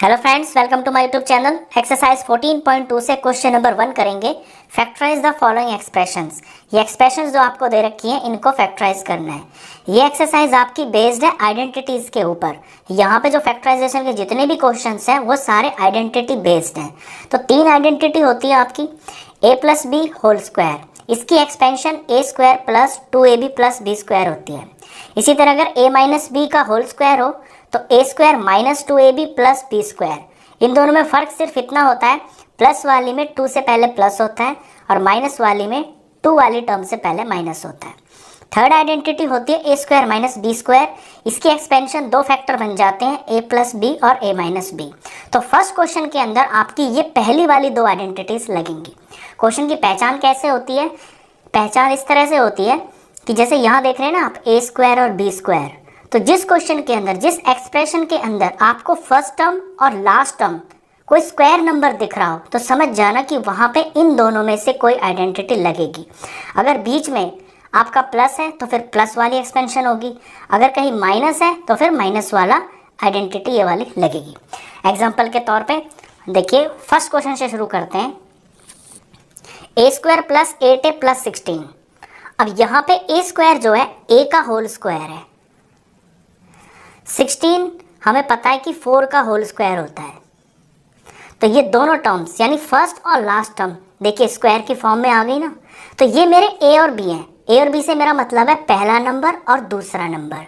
Hello friends, welcome to my YouTube channel. Exercise 14.2 से question number 1 करेंगे। Factorise the following expressions. ये expressions जो आपको दे रखी हैं इनको फैक्टराइज करना है। ये एक्सरसाइज आपकी बेस्ड है आइडेंटिटीज के ऊपर। यहाँ पे जो फैक्टराइजेशन के जितने भी क्वेश्चंस हैं वो सारे आइडेंटिटी बेस्ड हैं। तो 3 आइडेंटिटी होती है आपकी। a plus B whole square, इसकी expansion a square plus 2ab plus B square होती है। इसी तरह अगर a माइनस बी का होल स्क्वायर हो तो a square minus 2ab plus B square. इन दोनों में फ़र्क सिर्फ इतना होता है, प्लस वाली में 2 से पहले प्लस होता है और माइनस वाली में 2 वाली टर्म से पहले माइनस होता है। थर्ड आइडेंटिटी होती है a square minus b square. इसकी एक्सपेंशन 2 फैक्टर बन जाते हैं, a प्लस बी और a माइनस बी। तो फर्स्ट क्वेश्चन के अंदर आपकी ये पहली वाली 2 आइडेंटिटीज लगेंगी। क्वेश्चन की पहचान कैसे होती है? पहचान इस तरह से होती है कि जैसे यहाँ देख रहे हैं ना आप, a स्क्वायर और b स्क्वायर। तो जिस क्वेश्चन के अंदर, जिस एक्सप्रेशन के अंदर आपको फर्स्ट टर्म और लास्ट टर्म कोई स्क्वायर नंबर दिख रहा हो तो समझ जाना कि वहाँ पे इन दोनों में से कोई आइडेंटिटी लगेगी। अगर बीच में आपका प्लस है तो फिर प्लस वाली एक्सपेंशन होगी, अगर कहीं माइनस है तो फिर माइनस वाला आइडेंटिटी ये वाली लगेगी। एग्जाम्पल के तौर पे देखिए, फर्स्ट क्वेश्चन से शुरू करते हैं। a square plus 8a plus 16। अब यहाँ पे a स्क्वायर जो है a का होल स्क्वायर है, 16 हमें पता है कि 4 का होल स्क्वायर होता है। तो ये दोनों टर्म्स यानी फर्स्ट और लास्ट टर्म देखिए स्क्वायर की फॉर्म में आ गई ना। तो ये मेरे a और b हैं। a और b से मेरा मतलब है पहला नंबर और दूसरा नंबर।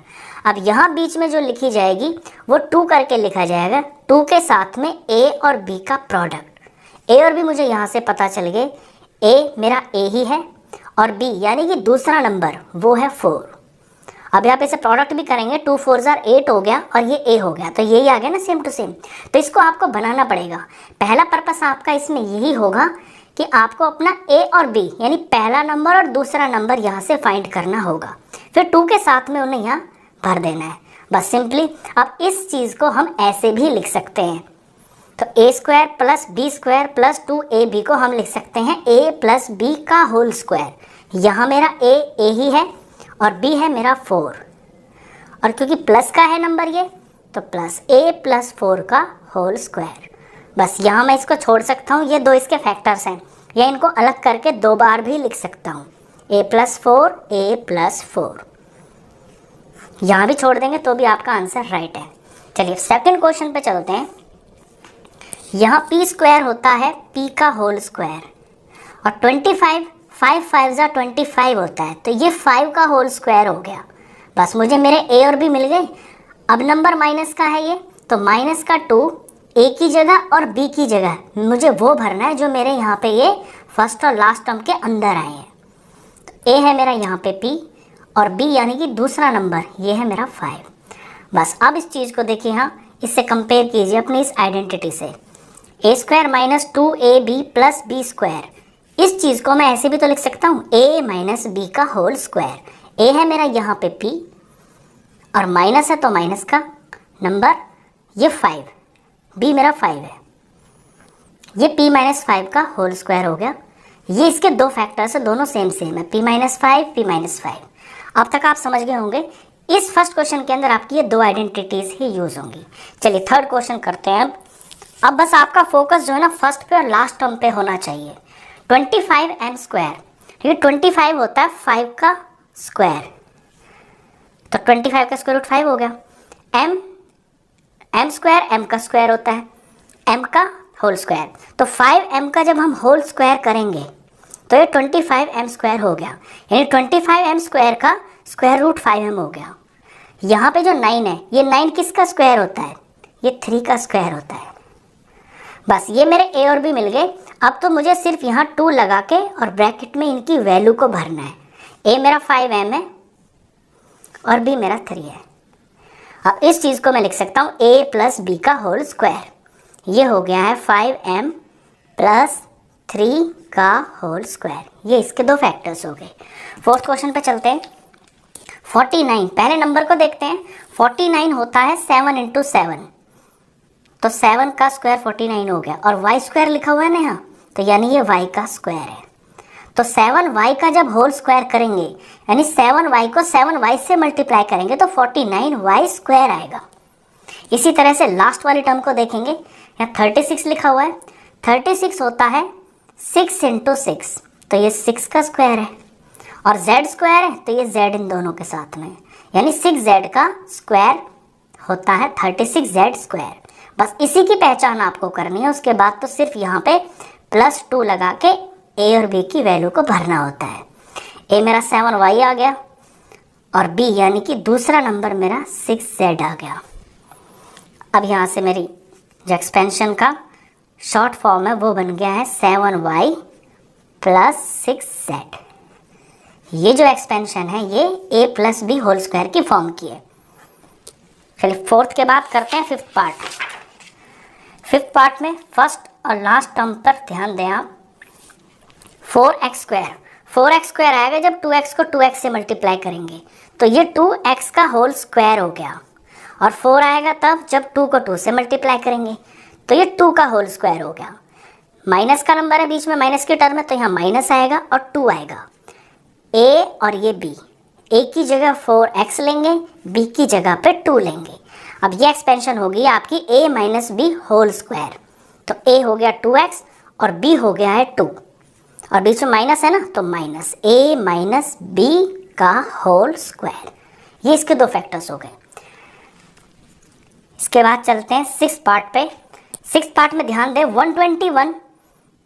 अब यहाँ बीच में जो लिखी जाएगी वो 2 करके लिखा जाएगा, 2 के साथ में a और b का प्रोडक्ट। a और b मुझे यहाँ से पता चल गए, a मेरा a ही है और b यानी कि दूसरा नंबर वो है 4। अब यहाँ पे इसे प्रोडक्ट भी करेंगे, 2 4 8 हो गया और ये a हो गया, तो यही आ गया ना सेम टू सेम। तो इसको आपको बनाना पड़ेगा। पहला पर्पस आपका इसमें यही होगा कि आपको अपना a और b यानी पहला नंबर और दूसरा नंबर यहाँ से फाइंड करना होगा, फिर 2 के साथ में उन्हें यहाँ भर देना है, बस सिंपली। अब इस चीज़ को हम ऐसे भी लिख सकते हैं, तो a square plus B square plus 2ab को हम लिख सकते हैं a प्लस बी का होल स्क्वायर। यहाँ मेरा a ही है और b है मेरा 4, और क्योंकि प्लस का है नंबर ये, तो प्लस a प्लस 4 का होल स्क्वायर। बस यहाँ मैं इसको छोड़ सकता हूँ, ये 2 इसके फैक्टर्स हैं, या इनको अलग करके 2 बार भी लिख सकता हूँ, a प्लस 4 a प्लस 4। यहाँ भी छोड़ देंगे तो भी आपका आंसर राइट है। चलिए सेकंड क्वेश्चन पे चलते हैं। यहाँ p स्क्वायर होता है p का होल स्क्वायर और 25 5 5 जा 25 होता है, तो ये 5 का होल स्क्वायर हो गया। बस मुझे मेरे a और b मिल गए। अब नंबर माइनस का है ये, तो माइनस का 2 a की जगह और b की जगह मुझे वो भरना है जो मेरे यहाँ पे ये फर्स्ट और लास्ट टर्म के अंदर आए हैं। तो a है मेरा यहाँ पे p और b यानी कि दूसरा नंबर ये है मेरा 5। बस अब इस चीज़ को देखिए, हाँ इससे कंपेयर कीजिए अपनी इस आइडेंटिटी से, a square minus 2ab plus B square. इस चीज़ को मैं ऐसे भी तो लिख सकता हूँ, a माइनस बी का होल स्क्वायर। a है मेरा यहाँ पे p और माइनस है तो माइनस का नंबर ये 5, b मेरा 5 है, ये p माइनस 5 का होल स्क्वायर हो गया। ये इसके 2 फैक्टर्स है, दोनों सेम सेम है, p माइनस 5 p माइनस 5। अब तक आप समझ गए होंगे इस फर्स्ट क्वेश्चन के अंदर आपकी ये 2 आइडेंटिटीज ही यूज होंगी। चलिए थर्ड क्वेश्चन करते हैं। अब बस आपका फोकस जो है ना फर्स्ट पे और लास्ट टर्म पे होना चाहिए। 25m स्क्वायर, ये 25 होता है 5 का स्क्वायर, तो 25 का स्क्वायर रूट 5 हो गया। m स्क्वायर m का स्क्वायर होता है, m का होल स्क्वायर, तो 5m का जब हम होल स्क्वायर करेंगे तो ये 25m स्क्वायर हो गया, यानी 25m स्क्वायर का स्क्वायर रूट 5m हो गया। यहाँ पे जो 9 है, ये 9 किसका स्क्वायर होता है? ये 3 का स्क्वायर होता है। बस ये मेरे a और b मिल गए। अब तो मुझे सिर्फ यहाँ 2 लगा के और ब्रैकेट में इनकी वैल्यू को भरना है। a मेरा 5m है और b मेरा 3 है। अब इस चीज़ को मैं लिख सकता हूँ a प्लस b का होल स्क्वायर। ये हो गया है 5m प्लस 3 का होल स्क्वायर। ये इसके 2 फैक्टर्स हो गए। फोर्थ क्वेश्चन पे चलते हैं। 49, पहले नंबर को देखते हैं। 49 होता है 7 इंटू 7, तो 7 का स्क्वायर 49 हो गया, और y स्क्वायर लिखा हुआ है ना यहाँ, तो यानी ये y का स्क्वायर है। तो 7y का जब होल स्क्वायर करेंगे यानी 7y को 7y से मल्टीप्लाई करेंगे तो 49y स्क्वायर आएगा। इसी तरह से लास्ट वाली टर्म को देखेंगे, यहाँ 36 लिखा हुआ है, 36 होता है 6 × 6, तो ये 6 का स्क्वायर है, और z स्क्वायर है तो ये z इन दोनों के साथ में, यानी 6z का स्क्वायर होता है 36z स्क्वायर। बस इसी की पहचान आपको करनी है, उसके बाद तो सिर्फ यहाँ पे +2 लगा के a और b की वैल्यू को भरना होता है। a मेरा 7y आ गया और b यानी कि दूसरा नंबर मेरा 6z आ गया। अब यहाँ से मेरी जो एक्सपेंशन का शॉर्ट फॉर्म है वो बन गया है 7y + 6z। ये जो एक्सपेंशन है ये a + b होल स्क्वायर की फॉर्म की है। चलिए फोर्थ के बाद करते हैं फिफ्थ पार्ट। फिफ्थ पार्ट में फर्स्ट और लास्ट टर्म पर ध्यान दें आप। 4x² आएगा जब 2x को 2x से मल्टीप्लाई करेंगे, तो ये 2x का होल स्क्वायर हो गया, और 4 आएगा तब जब 2 को 2 से मल्टीप्लाई करेंगे, तो ये 2 का होल स्क्वायर हो गया। माइनस का नंबर है, बीच में माइनस की टर्म है, तो यहाँ माइनस आएगा और 2 आएगा। a और ये b, a की जगह 4x लेंगे, b की जगह पे 2 लेंगे। अब ये एक्सपेंशन होगी आपकी a - b होल स्क्वायर, तो a हो गया 2x और b हो गया है 2, और बीच में माइनस है ना, तो माइनस a - b का होल स्क्वायर। ये इसके दो फैक्टर्स हो गए। इसके बाद चलते हैं सिक्स पार्ट पे। सिक्स पार्ट में ध्यान दें, 121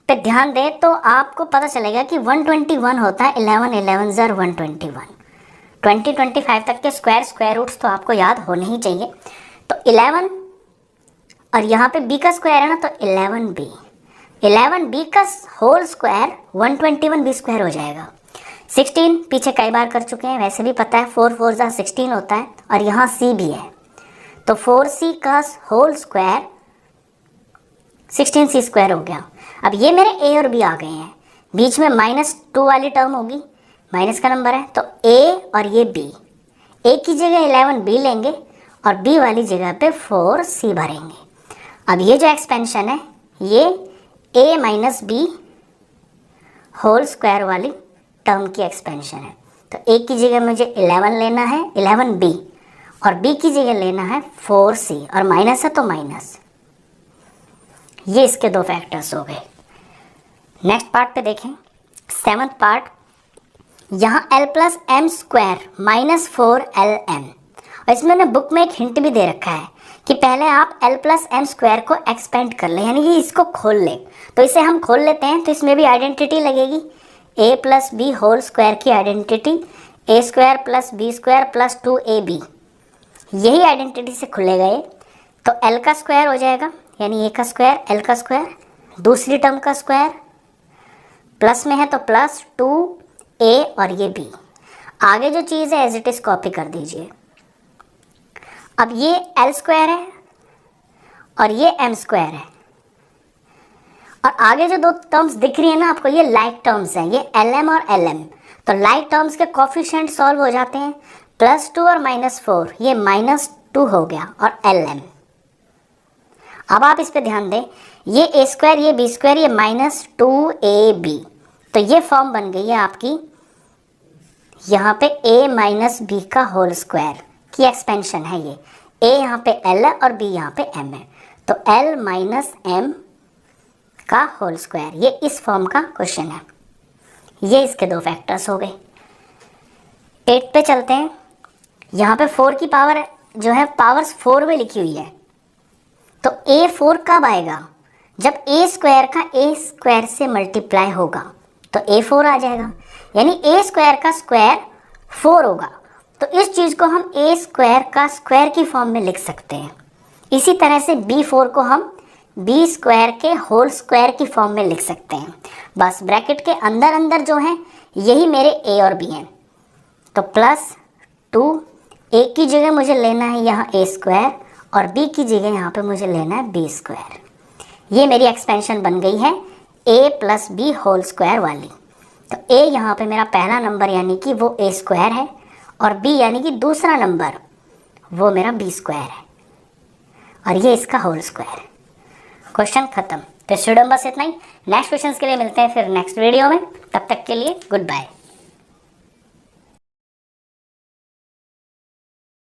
पे ध्यान दें तो आपको पता चलेगा कि 121 होता है 11 11 ज़र 121। 20-25 तक के स्क्वायर रूट्स तो आपको याद होने ही चाहिए। तो 11 और यहाँ पे b का स्क्वायर है ना, तो 11b, 11b का होल स्क्वायर 121b स्क्वायर हो जाएगा। 16 पीछे कई बार कर चुके हैं, वैसे भी पता है 4 4 ज़ा 16 होता है, और यहाँ c भी है, तो 4c का होल स्क्वायर 16c स्क्वायर हो गया। अब ये मेरे a और b आ गए हैं, बीच में -2 वाली टर्म होगी, माइनस का नंबर है, तो a और ये b, a की जगह 11b लेंगे और b वाली जगह पे 4c भरेंगे। अब ये जो एक्सपेंशन है ये a - b होल स्क्वायर वाली टर्म की एक्सपेंशन है। तो a की जगह मुझे 11 लेना है, 11b, और b की जगह लेना है 4c, और माइनस है तो माइनस। ये इसके दो फैक्टर्स हो गए। नेक्स्ट पार्ट पे देखें, सेवन्थ पार्ट। यहाँ l + m² - 4lm, और इसमें ना बुक में एक हिंट भी दे रखा है कि पहले आप l + m² को एक्सपेंड कर लें, यानी कि इसको खोल लें। तो इसे हम खोल लेते हैं, तो इसमें भी आइडेंटिटी लगेगी, a + b होल स्क्वायर की आइडेंटिटी, a² + b² + 2ab, यही आइडेंटिटी से खुलेगा ये। तो l का स्क्वायर हो जाएगा, यानी a का स्क्वायर, l का स्क्वायर, दूसरी टर्म का स्क्वायर, प्लस में है तो +2a और ये b। आगे जो चीज़ है एज इट इज़ कॉपी कर दीजिए। अब ये l² है और ये m² है, और आगे जो दो टर्म्स दिख रही है ना आपको, ये लाइक टर्म्स हैं, ये lm और lm। तो लाइक टर्म्स के कोफिशिएंट सॉल्व हो जाते हैं, +2 और -4, ये -2 हो गया, और lm। अब आप इस पे ध्यान दें, ये a², ये b², ये -2ab, तो ये फॉर्म बन गई है आपकी यहाँ पे a - b का होल स्क्वायर की एक्सपेंशन है। ये a यहाँ पे l है और b यहाँ पे m है, तो l - m का होल स्क्वायर, ये इस फॉर्म का क्वेश्चन है। ये इसके दो फैक्टर्स हो गए। 8 पे चलते हैं। यहाँ पे 4 की पावर जो है पावर्स 4 में लिखी हुई है, तो a4 कब आएगा? जब a² का a² से मल्टीप्लाई होगा तो a4 आ जाएगा, यानी a² का स्क्वायर 4 होगा। तो इस चीज़ को हम a² का स्क्वायर की फॉर्म में लिख सकते हैं। इसी तरह से b4 को हम b² के होल स्क्वायर की फॉर्म में लिख सकते हैं। बस ब्रैकेट के अंदर अंदर जो है यही मेरे a और b हैं। तो +2, a की जगह मुझे लेना है यहाँ a² और b की जगह यहाँ पे मुझे लेना है b²। ये मेरी एक्सपेंशन बन गई है a + b होल स्क्वायर वाली। तो a यहाँ पे मेरा पहला नंबर यानी कि वो a² है, और b यानी कि दूसरा नंबर वो मेरा b² है, और ये इसका होल स्क्वायर। क्वेश्चन खत्म। तो स्टूडेंट बस इतना ही। नेक्स्ट क्वेश्चन के लिए मिलते हैं फिर नेक्स्ट वीडियो में। तब तक के लिए गुड बाय।